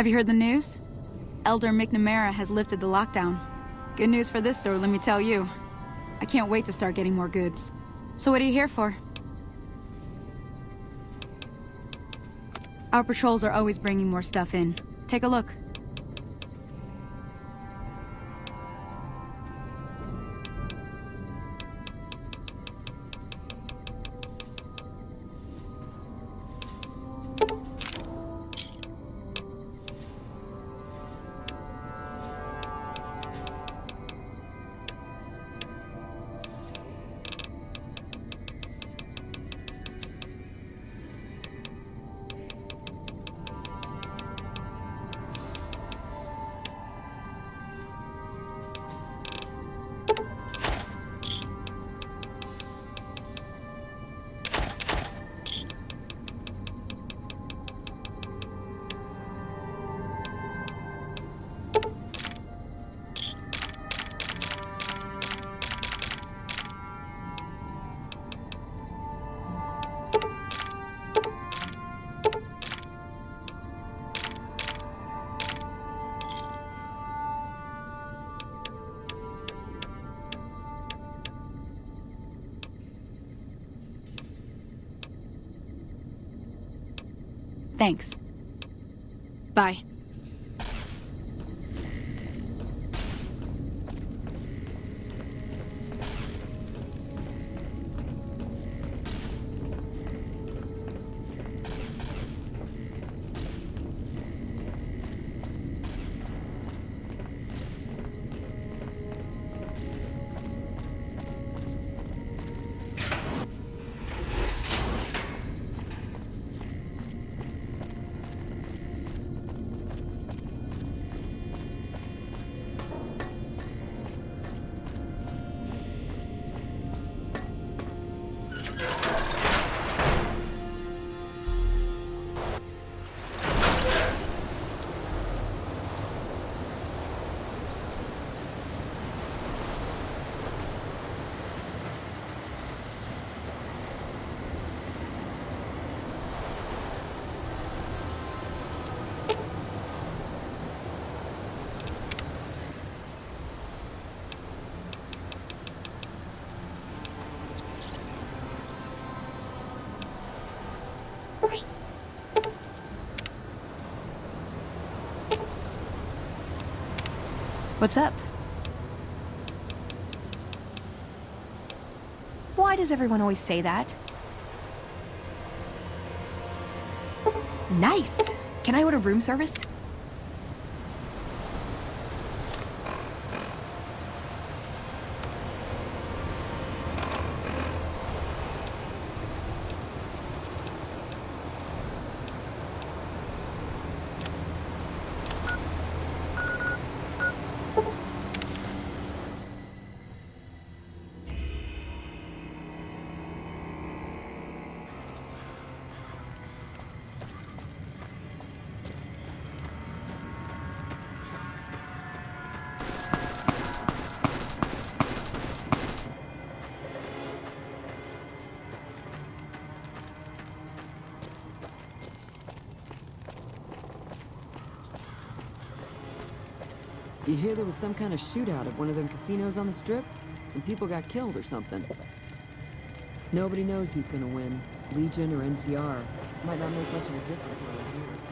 Have you heard the news? Elder McNamara has lifted the lockdown. Good news for this store, let me tell you. I can't wait to start getting more goods. So what are you here for? Our patrols are always bringing more stuff in. Take a look. Thanks. Bye. What's up? Why does everyone always say that? Nice! Can I order room service? You hear there was some kind of shootout at one of them casinos on the Strip? Some people got killed or something. Nobody knows who's gonna win, Legion or NCR. Might not make much of a difference around here.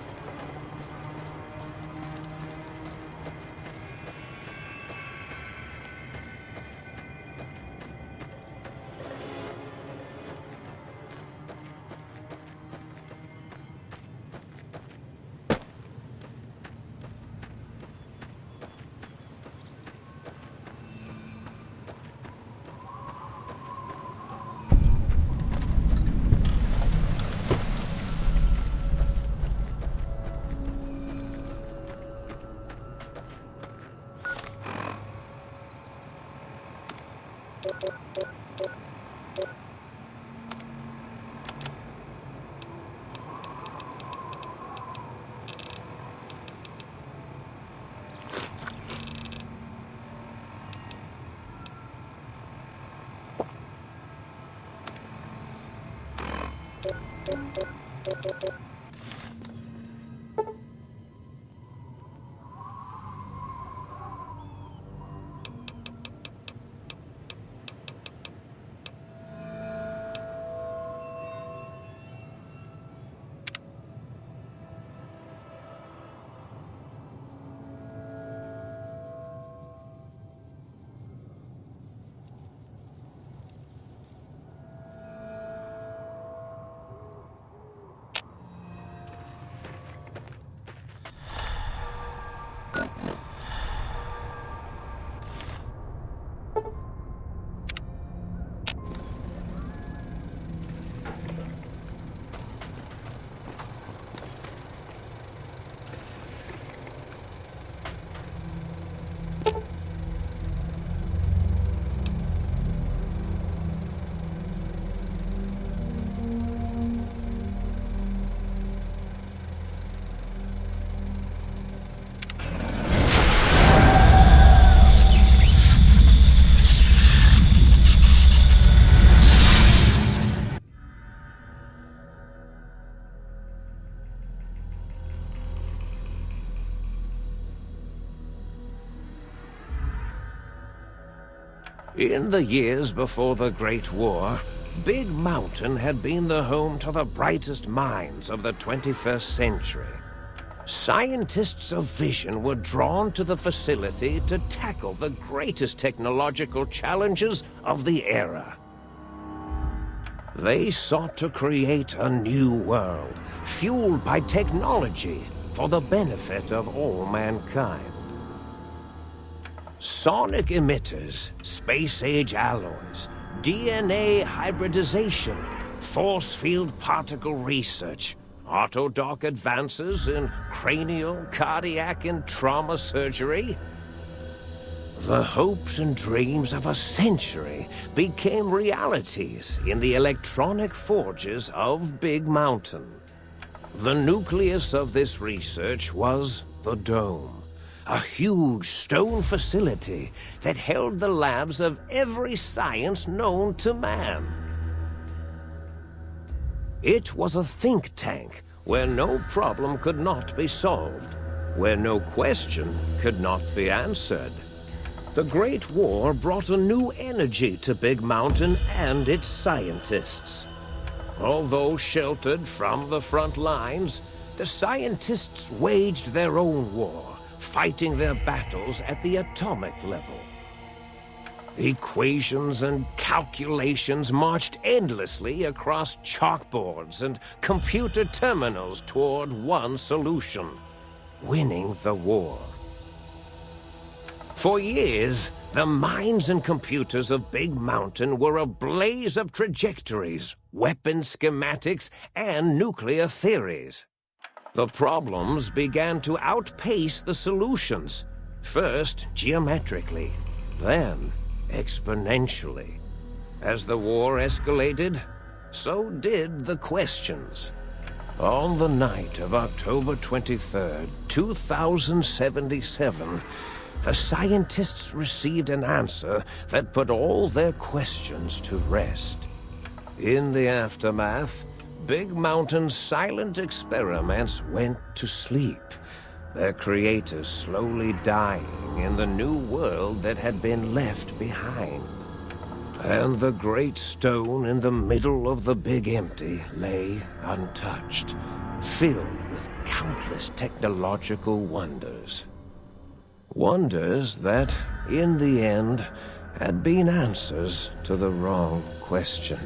In the years before the Great War, Big Mountain had been the home to the brightest minds of the 21st century. Scientists of vision were drawn to the facility to tackle the greatest technological challenges of the era. They sought to create a new world, fueled by technology for the benefit of all mankind. Sonic emitters, space-age alloys, DNA hybridization, force field particle research, autodoc advances in cranial, cardiac, and trauma surgery. The hopes and dreams of a century became realities in the electronic forges of Big Mountain. The nucleus of this research was the Dome. A huge stone facility that held the labs of every science known to man. It was a think tank where no problem could not be solved, where no question could not be answered. The Great War brought a new energy to Big Mountain and its scientists. Although sheltered from the front lines, the scientists waged their own war, fighting their battles at the atomic level. Equations and calculations marched endlessly across chalkboards and computer terminals toward one solution: winning the war. For years, the minds and computers of Big Mountain were a blaze of trajectories, weapon schematics, and nuclear theories. The problems began to outpace the solutions, first geometrically, then exponentially. As the war escalated, so did the questions. On the night of October 23rd, 2077, the scientists received an answer that put all their questions to rest. In the aftermath, Big Mountain's silent experiments went to sleep, their creators slowly dying in the new world that had been left behind. And the great stone in the middle of the Big Empty lay untouched, filled with countless technological wonders. Wonders that, in the end, had been answers to the wrong question.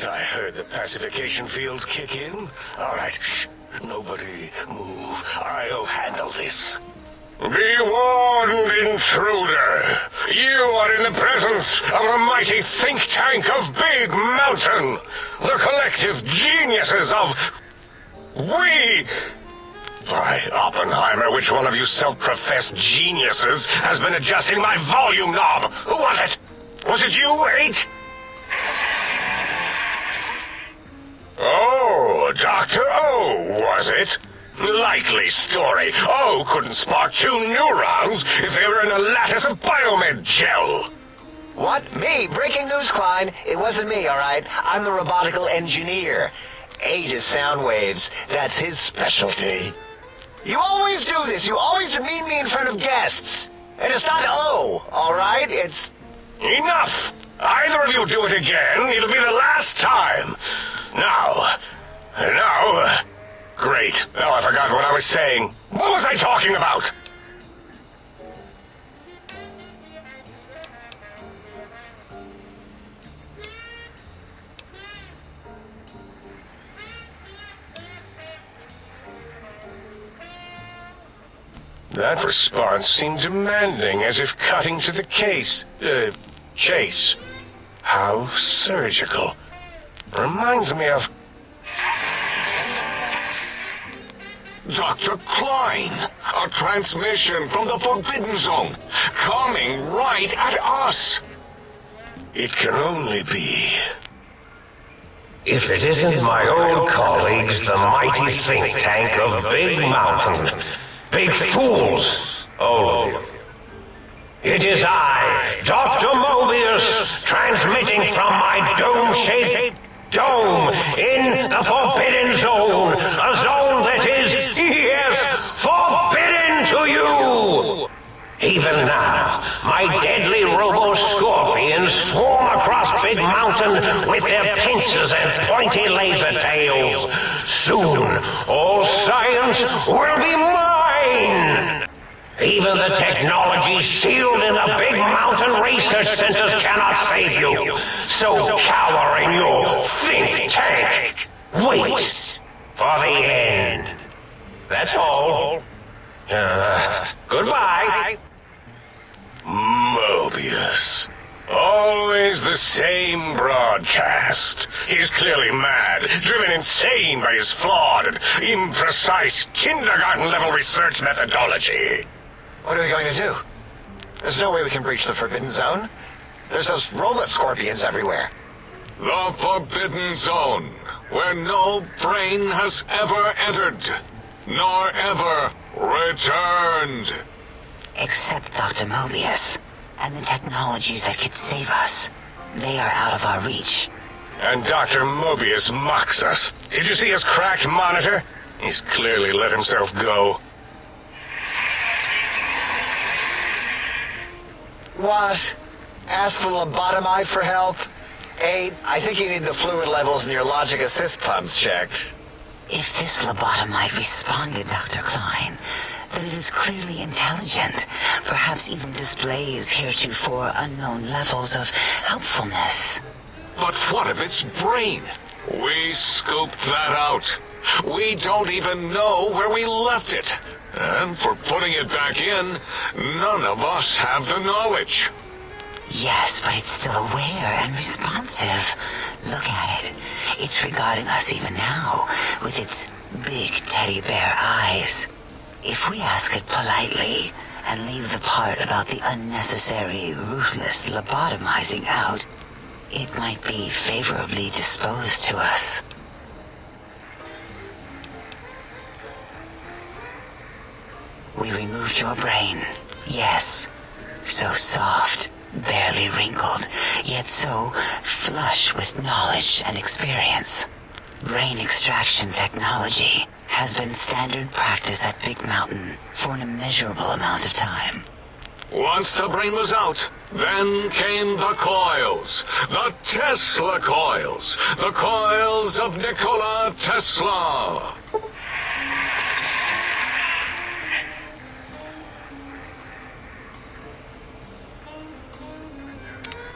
thought I heard the pacification field kick in. All right, shh. Nobody move. I'll handle this. Be warned, intruder. You are in the presence of a mighty think tank of Big Mountain. The collective geniuses of... We... By Oppenheimer, which one of you self-professed geniuses has been adjusting my volume knob? Who was it? Was it you, 8? Oh, Dr. O, was it? Likely story. O couldn't spark 2 neurons if they were in a lattice of biomed gel. What? Me? Breaking news, Klein. It wasn't me, all right? I'm the robotical engineer. 8 is sound waves. That's his specialty. You always do this. You always demean me in front of guests. And it's not O, all right? It's... Enough! Either of you do it again, it'll be the last time. Now... Great. Now I forgot what I was saying. What was I talking about? That response seemed demanding, as if cutting to the chase. How surgical. Reminds me of... Dr. Klein, a transmission from the Forbidden Zone, coming right at us. It can only be... If it isn't my old colleagues, the mighty think tank of Big Mountain. Big fools, all of you. It is I, Dr. Mobius, transmitting from my dome-shaped dome in the Forbidden Zone. A zone that is, yes, forbidden to you. Even now, my deadly robo-scorpions swarm across Big Mountain with their pincers and pointy laser tails. Soon, all science will be mine. Even the technology sealed in the Big Mountain research centers cannot save you. So cower in your think tank. Wait for the end. That's all. Goodbye. Mobius. Always the same broadcast. He's clearly mad, driven insane by his flawed and imprecise kindergarten-level research methodology. What are we going to do? There's no way we can breach the Forbidden Zone. There's those robot scorpions everywhere. The Forbidden Zone, where no brain has ever entered, nor ever returned. Except Dr. Mobius, and the technologies that could save us. They are out of our reach. And Dr. Mobius mocks us. Did you see his cracked monitor? He's clearly let himself go. What? Ask the lobotomite for help? 8, I think you need the fluid levels in your logic assist pumps checked. If this lobotomite responded, Dr. Klein, then it is clearly intelligent, perhaps even displays heretofore unknown levels of helpfulness. But what of its brain? We scooped that out. We don't even know where we left it. And for putting it back in, none of us have the knowledge. Yes, but it's still aware and responsive. Look at it. It's regarding us even now, with its big teddy bear eyes. If we ask it politely, and leave the part about the unnecessary, ruthless lobotomizing out, it might be favorably disposed to us. We removed your brain, yes. So soft, barely wrinkled, yet so flush with knowledge and experience. Brain extraction technology has been standard practice at Big Mountain for an immeasurable amount of time. Once the brain was out, then came the coils. The Tesla coils. The coils of Nikola Tesla.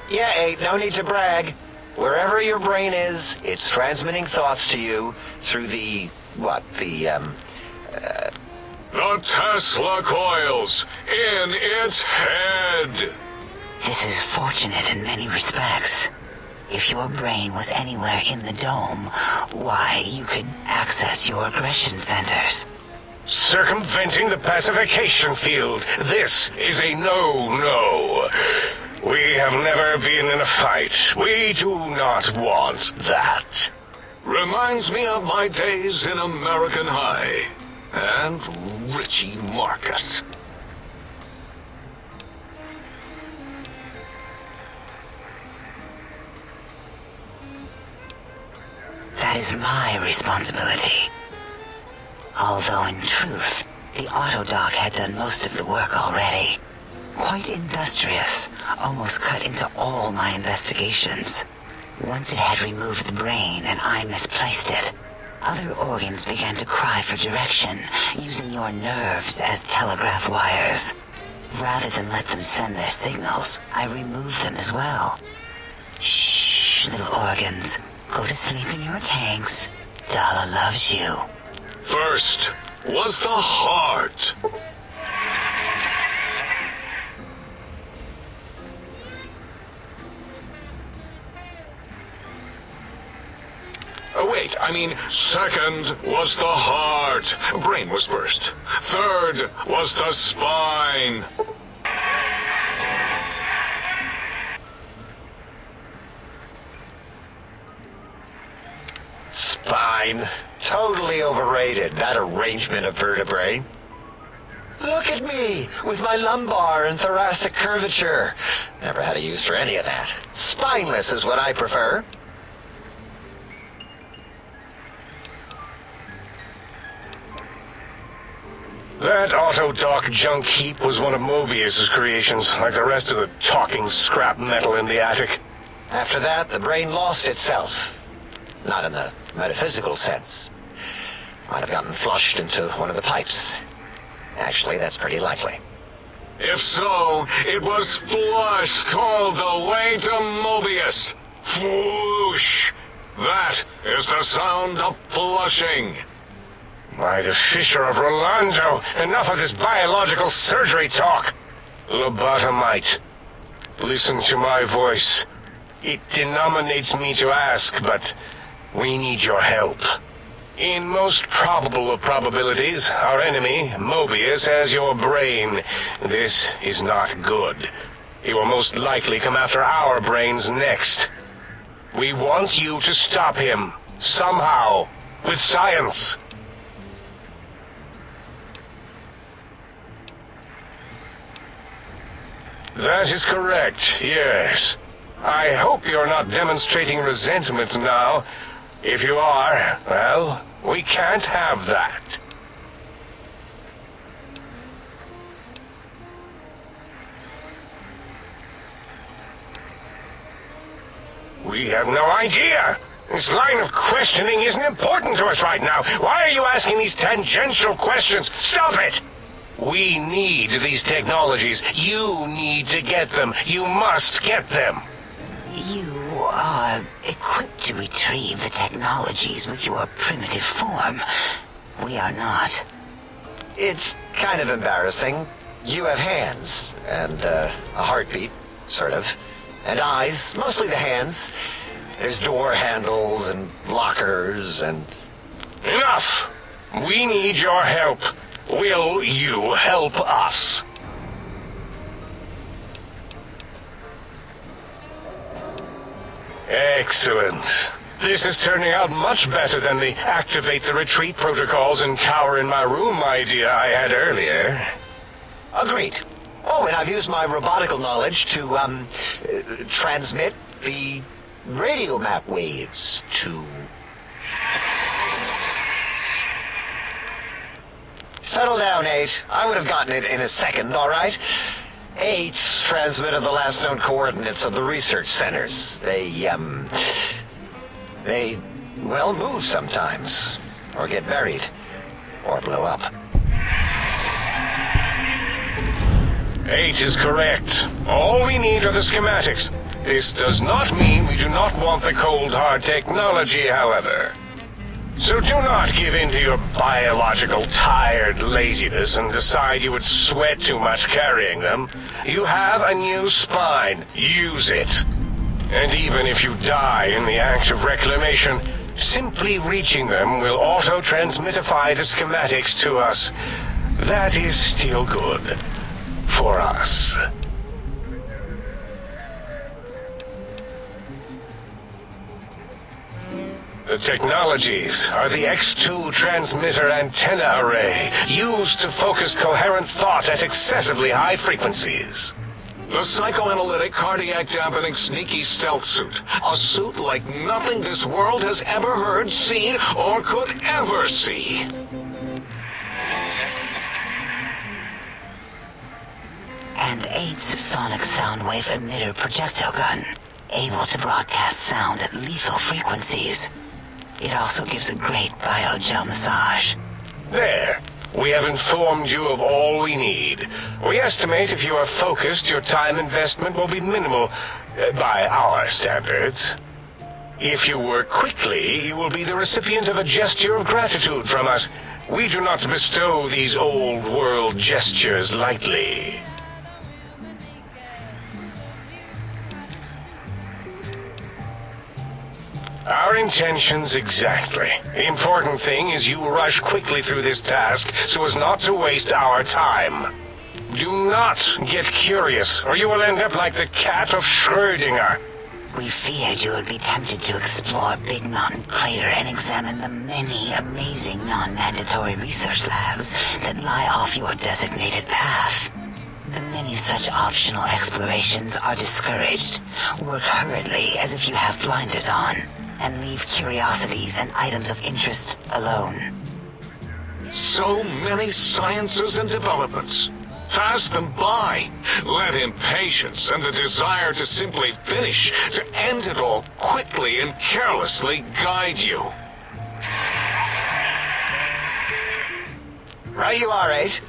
Yeah, 8, no need to brag. Wherever your brain is, it's transmitting thoughts to you through the... The Tesla coils in its head. This is fortunate in many respects. If your brain was anywhere in the dome, why, you could access your aggression centers. Circumventing the pacification field. This is a no-no. We have never been in a fight. We do not want that. Reminds me of my days in American High. And Richie Marcus. That is my responsibility. Although in truth, the autodoc had done most of the work already. Quite industrious, almost cut into all my investigations. Once it had removed the brain and I misplaced it, other organs began to cry for direction, using your nerves as telegraph wires. Rather than let them send their signals, I removed them as well. Shh, little organs. Go to sleep in your tanks. Dala loves you. First was the heart. Wait, I mean, second was the heart. Brain was first. Third was the spine. Spine. Totally overrated, that arrangement of vertebrae. Look at me, with my lumbar and thoracic curvature. Never had a use for any of that. Spineless is what I prefer. That autodoc junk heap was one of Mobius's creations, like the rest of the talking scrap metal in the attic. After that, the brain lost itself. Not in the metaphysical sense. Might have gotten flushed into one of the pipes. Actually, that's pretty likely. If so, it was flushed all the way to Mobius. Flush! That is the sound of flushing. By the Fisher of Rolando, enough of this biological surgery talk. Lobotomite, listen to my voice. It denominates me to ask, but we need your help. In most probable of probabilities, our enemy, Mobius, has your brain. This is not good. He will most likely come after our brains next. We want you to stop him, somehow, with science. That is correct, yes. I hope you're not demonstrating resentment now. If you are, well, we can't have that. We have no idea. This line of questioning isn't important to us right now. Why are you asking these tangential questions? Stop it! We need these technologies. You need to get them. You must get them. You are equipped to retrieve the technologies with your primitive form. We are not. It's kind of embarrassing. You have hands, and a heartbeat, sort of. And eyes, mostly the hands. There's door handles and lockers and... Enough! We need your help. Will you help us? Excellent. This is turning out much better than the activate the retreat protocols and cower in my room idea I had earlier. Agreed. Oh, and I've used my robotical knowledge to, transmit the radio map waves to... Settle down, 8. I would have gotten it in a second, all right? 8's transmitted the last known coordinates of the research centers. They, well, move sometimes. Or get buried. Or blow up. 8 is correct. All we need are the schematics. This does not mean we do not want the cold hard technology, however. So do not give in to your biological tired laziness and decide you would sweat too much carrying them. You have a new spine. Use it. And even if you die in the act of reclamation, simply reaching them will auto-transmitify the schematics to us. That is still good. For us. The technologies are the X2 transmitter antenna array, used to focus coherent thought at excessively high frequencies. The psychoanalytic, cardiac dampening, sneaky stealth suit. A suit like nothing this world has ever heard, seen, or could ever see. And 8's sonic sound wave emitter projectile gun, able to broadcast sound at lethal frequencies. It also gives a great biogel massage. There. We have informed you of all we need. We estimate if you are focused, your time investment will be minimal, by our standards. If you work quickly, you will be the recipient of a gesture of gratitude from us. We do not bestow these old-world gestures lightly. Our intentions exactly. The important thing is you rush quickly through this task so as not to waste our time. Do not get curious, or you will end up like the cat of Schrödinger. We feared you would be tempted to explore Big Mountain Crater and examine the many amazing non-mandatory research labs that lie off your designated path. The many such optional explorations are discouraged. Work hurriedly as if you have blinders on, and leave curiosities and items of interest alone. So many sciences and developments. Pass them by. Let impatience and the desire to simply finish, to end it all quickly and carelessly guide you. Right you are, 8.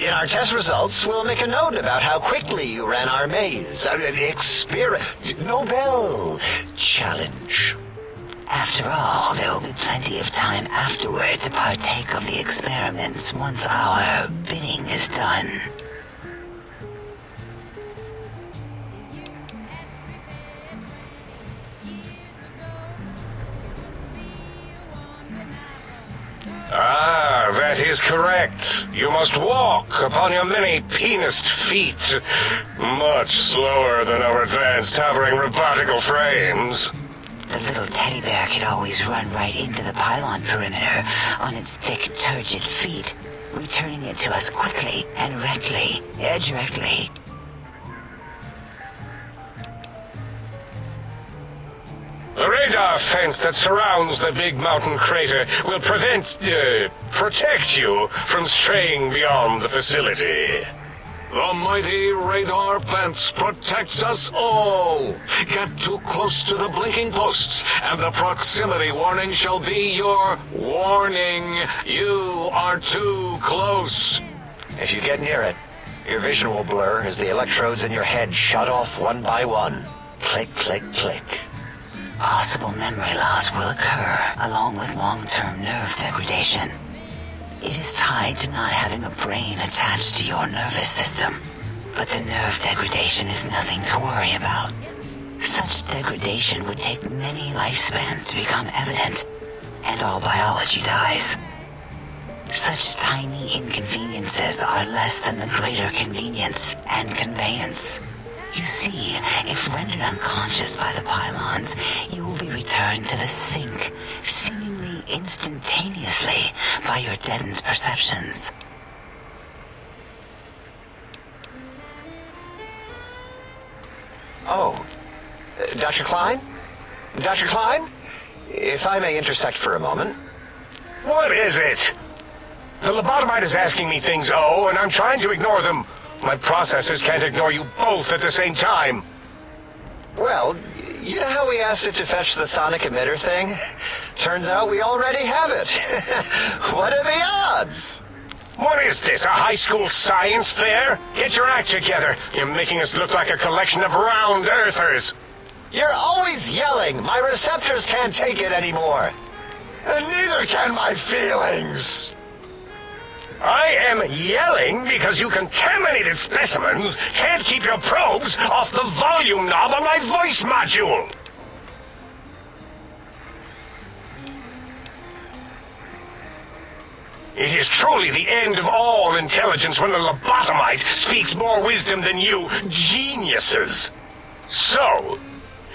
In our test results, we'll make a note about how quickly you ran our maze. Nobel challenge. After all, there will be plenty of time afterward to partake of the experiments once our bidding is done. Ah, that is correct. You must walk upon your many penised feet. Much slower than our advanced hovering robotical frames. The little teddy bear could always run right into the pylon perimeter on its thick, turgid feet, returning it to us quickly and directly. The radar fence that surrounds the Big Mountain Crater will protect you from straying beyond the facility. The mighty radar fence protects us all. Get too close to the blinking posts, and the proximity warning shall be your warning. You are too close. If you get near it, your vision will blur as the electrodes in your head shut off one by one. Click, click, click. Possible memory loss will occur, along with long-term nerve degradation. It is tied to not having a brain attached to your nervous system, but the nerve degradation is nothing to worry about. Such degradation would take many lifespans to become evident, and all biology dies. Such tiny inconveniences are less than the greater convenience and conveyance. You see, if rendered unconscious by the pylons, you will be returned to the sink, seemingly instantaneously by your deadened perceptions. Oh, Dr. Klein? Dr. Klein? If I may intersect for a moment. What is it? The lobotomite is asking me things, and I'm trying to ignore them. My processors can't ignore you both at the same time. Well, you know how we asked it to fetch the sonic emitter thing? Turns out we already have it. What are the odds? What is this, a high school science fair? Get your act together. You're making us look like a collection of round earthers. You're always yelling. My receptors can't take it anymore. And neither can my feelings. I am yelling because you contaminated specimens can't keep your probes off the volume knob on my voice module. It is truly the end of all intelligence when the lobotomite speaks more wisdom than you geniuses. So,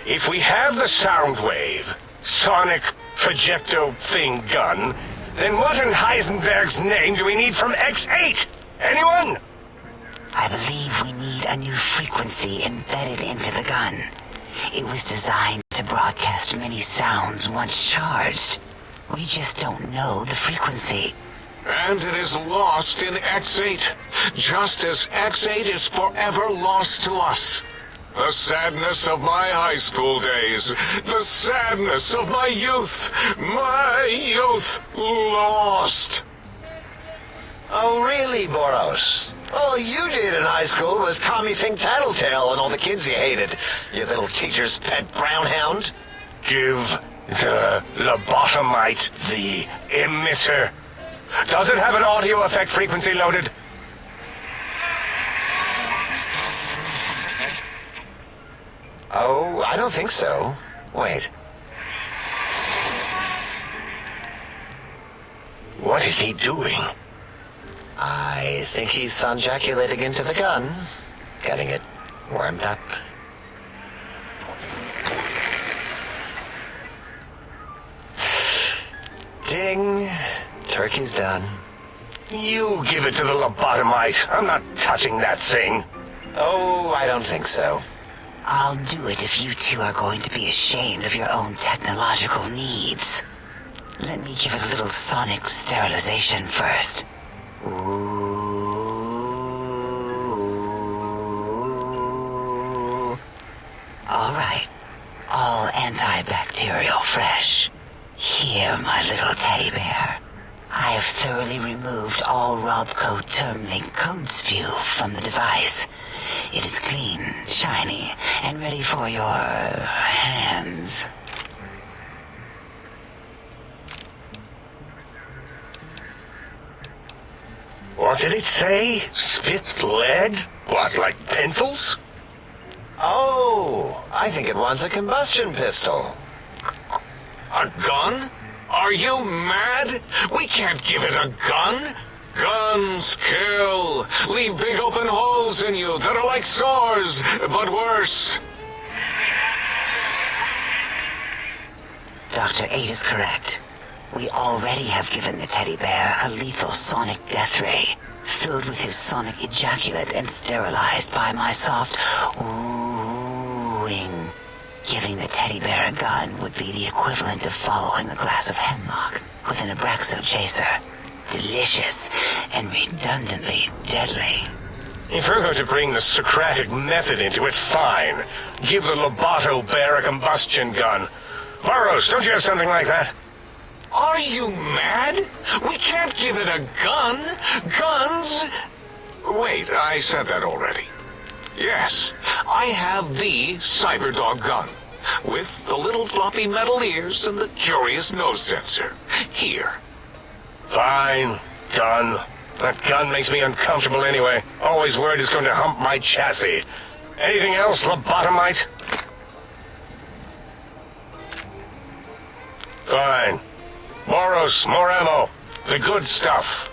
if we have the sound wave, sonic projecto thing gun, then what in Heisenberg's name do we need from X8? Anyone? I believe we need a new frequency embedded into the gun. It was designed to broadcast many sounds once charged. We just don't know the frequency. And it is lost in X8, just as X8 is forever lost to us. The sadness of my high school days, the sadness of my youth lost. Oh, really, Boros? All you did in high school was call me Fink Tattletale and all the kids you hated, you little teacher's pet brown hound. Give the lobotomite the emitter. Does it have an audio effect frequency loaded? Oh, I don't think so. Wait. What is he doing? I think he's sonjaculating into the gun, getting it warmed up. Ding. Turkey's done. You give it to the lobotomite. I'm not touching that thing. Oh, I don't think so. I'll do it if you two are going to be ashamed of your own technological needs. Let me give it a little sonic sterilization first. Ooh. All right. All antibacterial fresh. Here, my little teddy bear. I have thoroughly removed all Robco Termlink code spew from the device. It is clean, shiny, and ready for your hands. What did it say? Spit lead? What, like pencils? Oh, I think it wants a combustion pistol. A gun? Are you mad? We can't give it a gun. Guns kill. Leave big open holes in you that are like sores, but worse. Dr. 8 is correct. We already have given the teddy bear a lethal sonic death ray, filled with his sonic ejaculate and sterilized by my soft oohing. Giving the teddy bear a gun would be the equivalent of following a glass of hemlock with an Abraxo chaser. Delicious and redundantly deadly. If we're going to bring the Socratic method into it, fine. Give the Loboto bear a combustion gun. Burroughs, don't you have something like that? Are you mad? We can't give it a gun. Guns... Wait, I said that already. Yes, I have the Cyberdog gun, with the little floppy metal ears and the curious nose sensor. Here. Fine. Done. That gun makes me uncomfortable anyway. Always worried it's going to hump my chassis. Anything else, lobotomite? Fine. Boros, more ammo. The good stuff.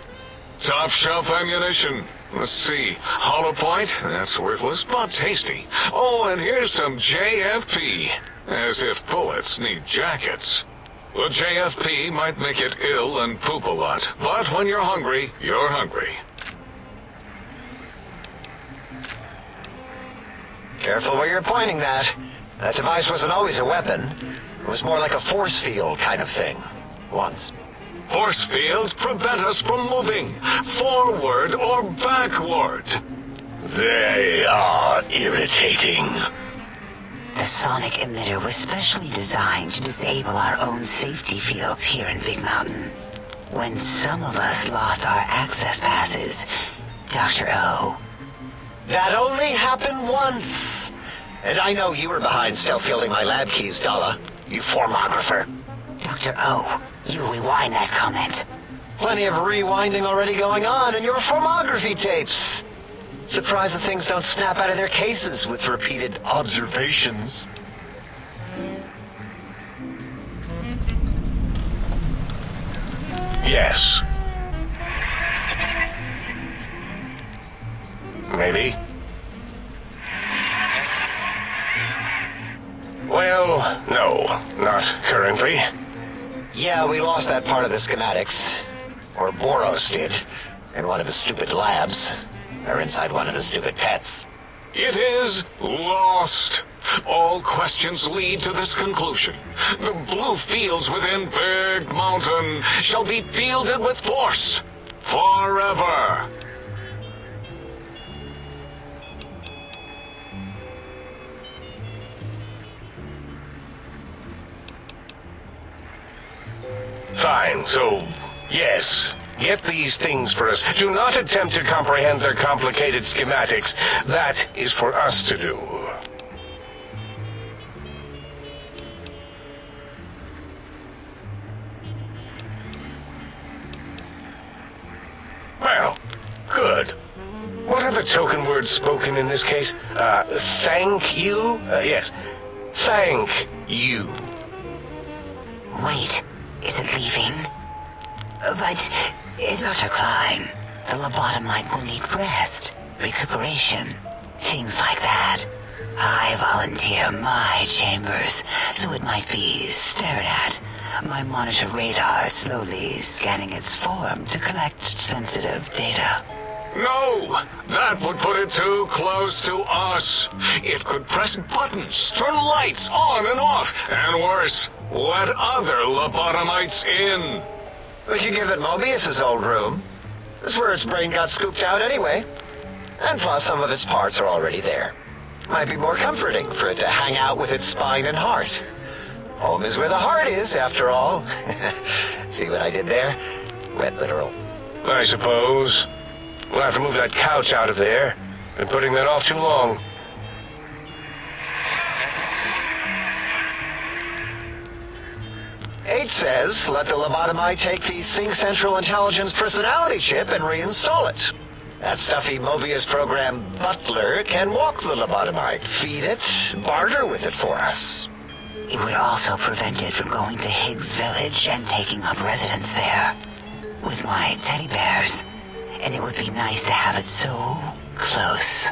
Top shelf ammunition. Let's see. Hollow point? That's worthless, but tasty. Oh, and here's some JFP. As if bullets need jackets. The JFP might make it ill and poop a lot, but when you're hungry, you're hungry. Careful where you're pointing that. That device wasn't always a weapon. It was more like a force field kind of thing. Once. Force fields prevent us from moving, forward or backward. They are irritating. The sonic emitter was specially designed to disable our own safety fields here in Big Mountain. When some of us lost our access passes, Dr. O. That only happened once. And I know you were behind stealth fielding my lab keys, Dalla. You formographer. Dr. O, you rewind that comment. Plenty of rewinding already going on in your formography tapes. Surprised that things don't snap out of their cases with repeated observations. Yes. Maybe. Well, no, not currently. Yeah, we lost that part of the schematics. Or Boros did. In one of his stupid labs. Or inside one of his stupid pets. It is lost. All questions lead to this conclusion. The blue fields within Big Mountain shall be fielded with force. Forever. Fine, so, yes. Get these things for us. Do not attempt to comprehend their complicated schematics. That is for us to do. Well, good. What are the token words spoken in this case? Thank you? Yes. Thank you. Wait, is it leaving? But, Dr. Klein, the lobotomite will need rest, recuperation, things like that. I volunteer my chambers, so it might be stared at. My monitor radar slowly scanning its form to collect sensitive data. No! That would put it too close to us. It could press buttons, turn lights on and off, and worse, let other lobotomites in. We could give it Mobius's old room. That's where its brain got scooped out anyway. And plus, some of its parts are already there. Might be more comforting for it to hang out with its spine and heart. Home is where the heart is, after all. See what I did there? Went literal. I suppose. We'll have to move that couch out of there. Been putting that off too long. H says, let the lobotomite take the Sync Central Intelligence personality chip and reinstall it. That stuffy Mobius program butler can walk the lobotomite, feed it, barter with it for us. It would also prevent it from going to Higgs Village and taking up residence there. With my teddy bears. And it would be nice to have it so close.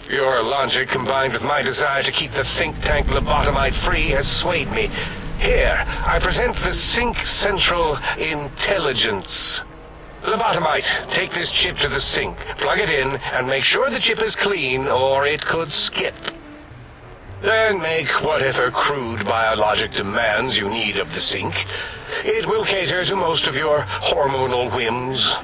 Your logic, combined with my desire to keep the think tank lobotomite free, has swayed me. Here, I present the Sync Central Intelligence. Lobotomite, take this chip to the sink, plug it in, and make sure the chip is clean, or it could skip. Then make whatever crude biologic demands you need of the sink. It will cater to most of your hormonal whims.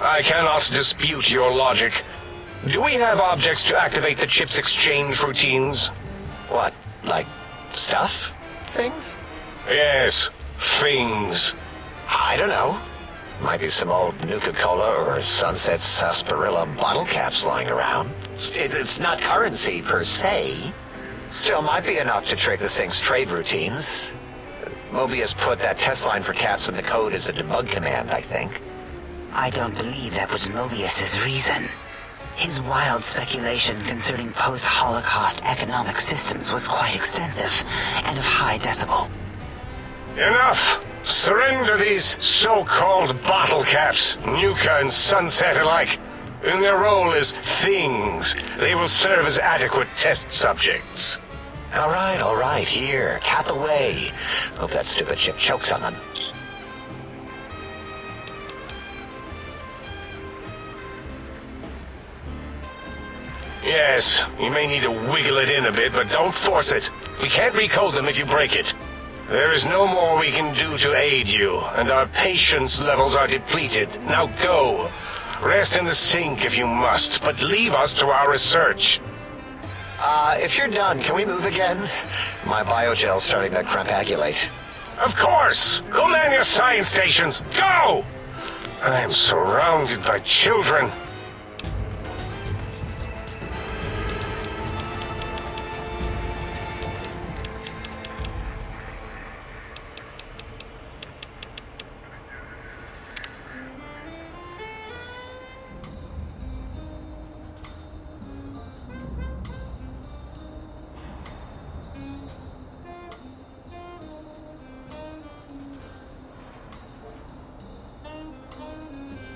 I cannot dispute your logic. Do we have objects to activate the chip's exchange routines? What, like stuff? Things? Yes, things. I don't know. Might be some old Nuka-Cola or Sunset Sarsaparilla bottle caps lying around. It's not currency per se. Still might be enough to trick the thing's trade routines. Mobius put that test line for caps in the code as a debug command, I think. I don't believe that was Mobius's reason. His wild speculation concerning post-Holocaust economic systems was quite extensive and of high decibel. Enough! Surrender these so-called bottle caps, Nuka and Sunset alike. In their role as things, they will serve as adequate test subjects. All right, here, cap away. Hope that stupid chip chokes on them. Yes, you may need to wiggle it in a bit, but don't force it. We can't recode them if you break it. There is no more we can do to aid you, and our patience levels are depleted. Now go. Rest in the sink if you must, but leave us to our research. If you're done, can we move again? My biogel's starting to crampagulate. Of course! Go man your science stations! Go! I am surrounded by children.